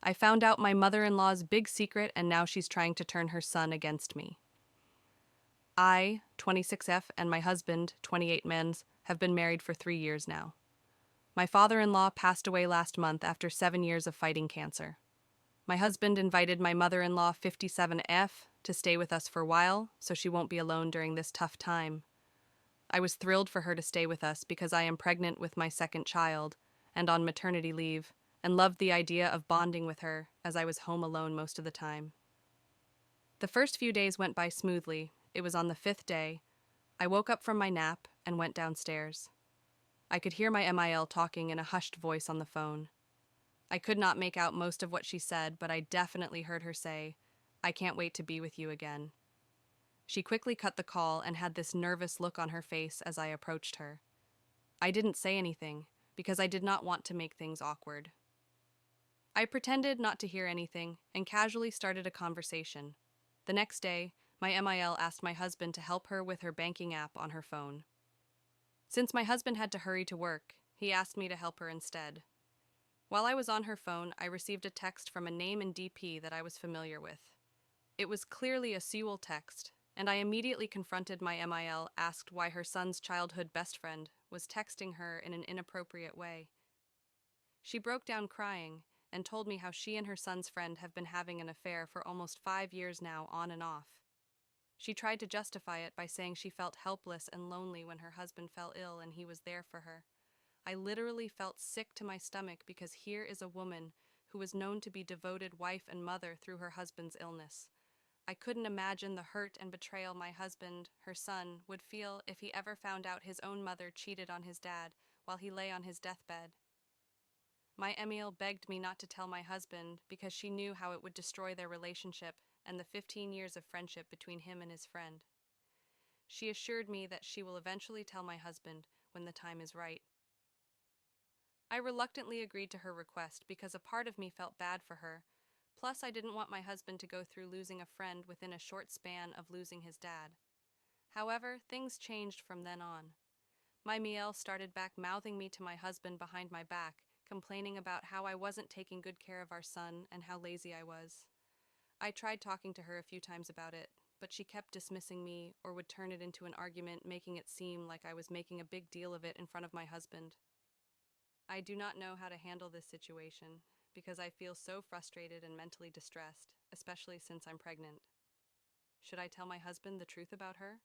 I found out my mother-in-law's big secret and now she's trying to turn her son against me. I, 26F, and my husband, 28 Mens, have been married for 3 years now. My father-in-law passed away last month after 7 years of fighting cancer. My husband invited my mother-in-law, 57F, to stay with us for a while so she won't be alone during this tough time. I was thrilled for her to stay with us because I am pregnant with my second child and on maternity leave, and loved the idea of bonding with her as I was home alone most of the time. The first few days went by smoothly. It was on the 5th day. I woke up from my nap and went downstairs. I could hear my MIL talking in a hushed voice on the phone. I could not make out most of what she said, but I definitely heard her say, "I can't wait to be with you again." She quickly cut the call and had this nervous look on her face as I approached her. I didn't say anything because I did not want to make things awkward. I pretended not to hear anything and casually started a conversation. The next day, my MIL asked my husband to help her with her banking app on her phone. Since my husband had to hurry to work, he asked me to help her instead. While I was on her phone, I received a text from a name in DP that I was familiar with. It was clearly a Sewell text, and I immediately confronted my MIL, asked why her son's childhood best friend was texting her in an inappropriate way. She broke down crying and told me how she and her son's friend have been having an affair for almost 5 years now, on and off. She tried to justify it by saying she felt helpless and lonely when her husband fell ill and he was there for her. I literally felt sick to my stomach because here is a woman who was known to be devoted wife and mother through her husband's illness. I couldn't imagine the hurt and betrayal my husband, her son, would feel if he ever found out his own mother cheated on his dad while he lay on his deathbed. My Emil begged me not to tell my husband because she knew how it would destroy their relationship and the 15 years of friendship between him and his friend. She assured me that she will eventually tell my husband when the time is right. I reluctantly agreed to her request because a part of me felt bad for her. Plus, I didn't want my husband to go through losing a friend within a short span of losing his dad. However, things changed from then on. My Miel started back mouthing me to my husband behind my back, complaining about how I wasn't taking good care of our son and how lazy I was. I tried talking to her a few times about it, but she kept dismissing me or would turn it into an argument, making it seem like I was making a big deal of it in front of my husband. I do not know how to handle this situation because I feel so frustrated and mentally distressed, especially since I'm pregnant. Should I tell my husband the truth about her?